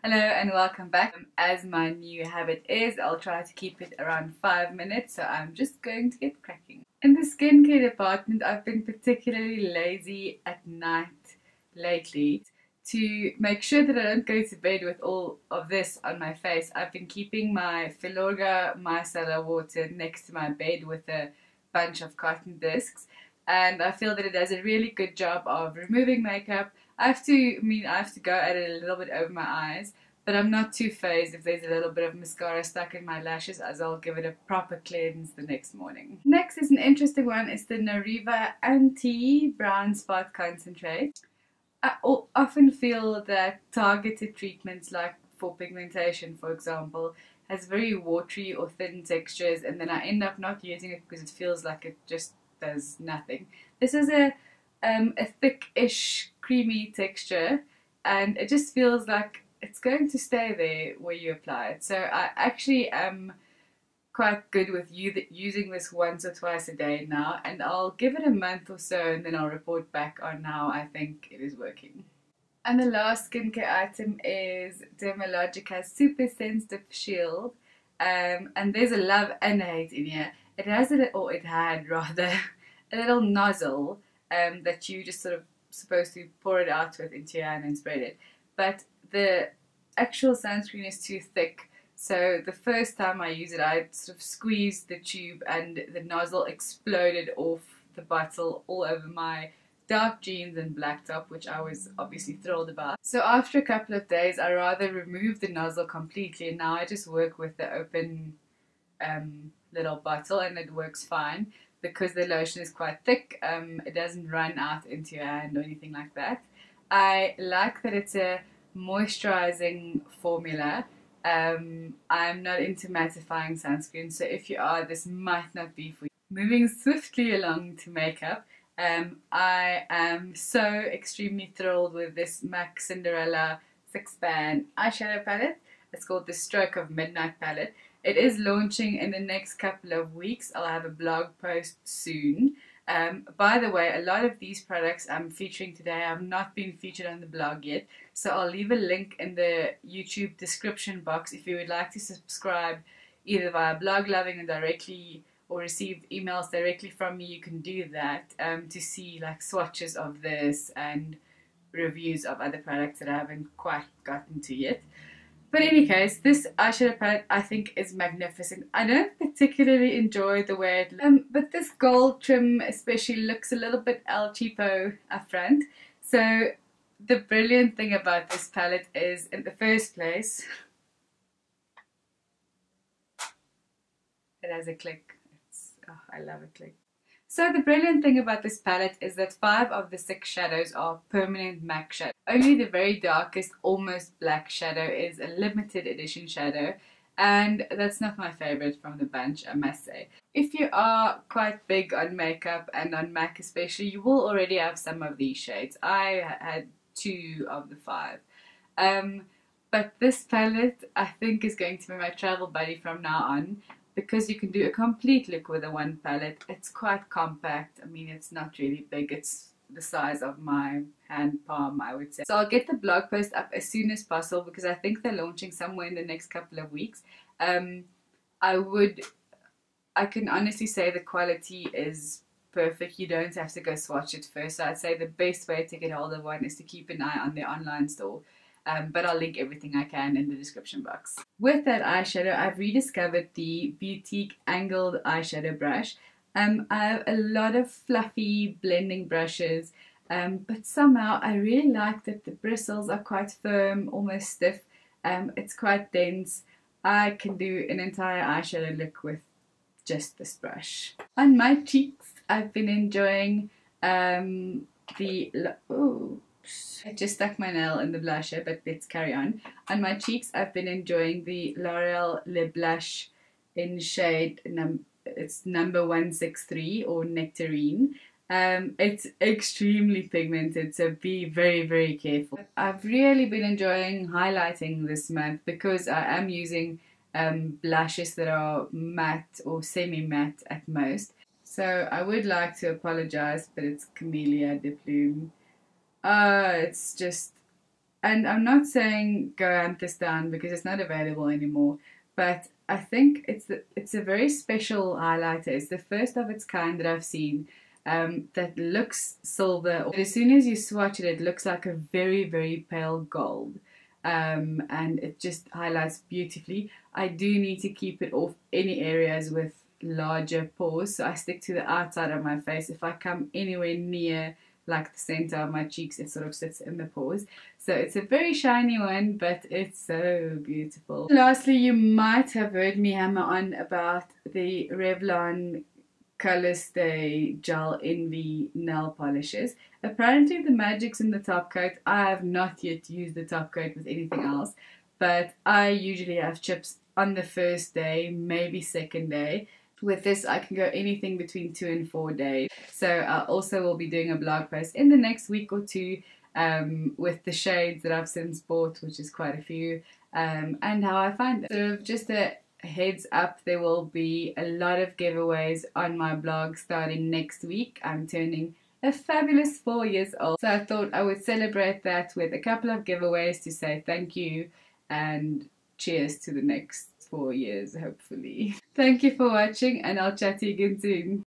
Hello and welcome back. As my new habit is, I'll try to keep it around 5 minutes, so I'm just going to get cracking. In the skincare department, I've been particularly lazy at night lately. To make sure that I don't go to bed with all of this on my face, I've been keeping my Filorga Micellar water next to my bed with a bunch of cotton discs, and I feel that it does a really good job of removing makeup. I have to go at it a little bit over my eyes, but I'm not too phased if there's a little bit of mascara stuck in my lashes, as I'll give it a proper cleanse the next morning. Next is an interesting one. It's the Noreva Anti-Brown Spot Concentrate. I often feel that targeted treatments, like for pigmentation for example, has very watery or thin textures, and then I end up not using it because it feels like it just does nothing. This is a thick-ish creamy texture, and it just feels like it's going to stay there where you apply it. So I actually am quite good with using this once or twice a day now, and I'll give it a month or so and then I'll report back on how I think it is working. And the last skincare item is Dermalogica's Super Sensitive Shield, and there's a love and a hate in here. It has it had rather, a little nozzle that you just sort of supposed to pour it out with into your hand and spread it. But the actual sunscreen is too thick, so the first time I used it, I sort of squeezed the tube and the nozzle exploded off the bottle all over my dark jeans and black top, which I was obviously thrilled about. So after a couple of days, I rather removed the nozzle completely, and now I just work with the open little bottle, and it works fine because the lotion is quite thick. It doesn't run out into your hand or anything like that. I like that it's a moisturizing formula. I'm not into mattifying sunscreen, so if you are, this might not be for you. Moving swiftly along to makeup, I am so extremely thrilled with this MAC Cinderella 6-pan eyeshadow palette. It's called the Stroke of Midnight palette. It is launching in the next couple of weeks. I'll have a blog post soon. By the way, a lot of these products I'm featuring today have not been featured on the blog yet, so I'll leave a link in the YouTube description box if you would like to subscribe either via blog loving and directly, or receive emails directly from me. You can do that to see like swatches of this and reviews of other products that I haven't quite gotten to yet. But in any case, this eyeshadow palette I think is magnificent. I don't particularly enjoy the way it looks, but this gold trim especially looks a little bit El Cheapo up front. So the brilliant thing about this palette is, in the first place, it has a click. I love a click. So the brilliant thing about this palette is that 5 of the 6 shadows are permanent MAC shadows. Only the very darkest, almost black shadow is a limited edition shadow, and that's not my favorite from the bunch, I must say. If you are quite big on makeup and on MAC especially, you will already have some of these shades. I had 2 of the 5. But this palette I think is going to be my travel buddy from now on, because you can do a complete look with a one palette. It's quite compact. I mean, it's not really big. It's the size of my hand palm, I would say. So I'll get the blog post up as soon as possible because I think they're launching somewhere in the next couple of weeks. I can honestly say the quality is perfect. You don't have to go swatch it first. So I'd say the best way to get hold of one is to keep an eye on their online store. But I'll link everything I can in the description box. With that eyeshadow, I've rediscovered the Beautique angled eyeshadow brush. I have a lot of fluffy blending brushes, but somehow I really like that the bristles are quite firm, almost stiff. It's quite dense. I can do an entire eyeshadow look with just this brush. On my cheeks, I've been enjoying I just stuck my nail in the blusher, but let's carry on. On my cheeks, I've been enjoying the L'Oreal Lip Blush in shade it's number 163 or Nectarine. It's extremely pigmented, so be very, very careful. I've really been enjoying highlighting this month because I am using blushes that are matte or semi-matte at most. So I would like to apologize, but it's Camelia de Plume. It's just And I'm not saying go hunt this down because it's not available anymore, but I think it's a very special highlighter. It's the first of its kind that I've seen that looks silver. But as soon as you swatch it, it looks like a very, very pale gold. And it just highlights beautifully. I do need to keep it off any areas with larger pores, so I stick to the outside of my face. If I come anywhere near like the center of my cheeks, it sort of sits in the pores. So it's a very shiny one, but it's so beautiful. Lastly, you might have heard me hammer on about the Revlon Color Stay Gel Envy nail polishes. Apparently the magic's in the top coat. I have not yet used the top coat with anything else, but I usually have chips on the first day, maybe second day. With this, I can go anything between 2 and 4 days. So I also will be doing a blog post in the next week or two with the shades that I've since bought, which is quite a few, and how I find them. Sort of just a heads up, there will be a lot of giveaways on my blog starting next week. I'm turning a fabulous 4 years old, so I thought I would celebrate that with a couple of giveaways to say thank you and cheers to the next 4 years, hopefully. Thank you for watching, and I'll chat to you again soon.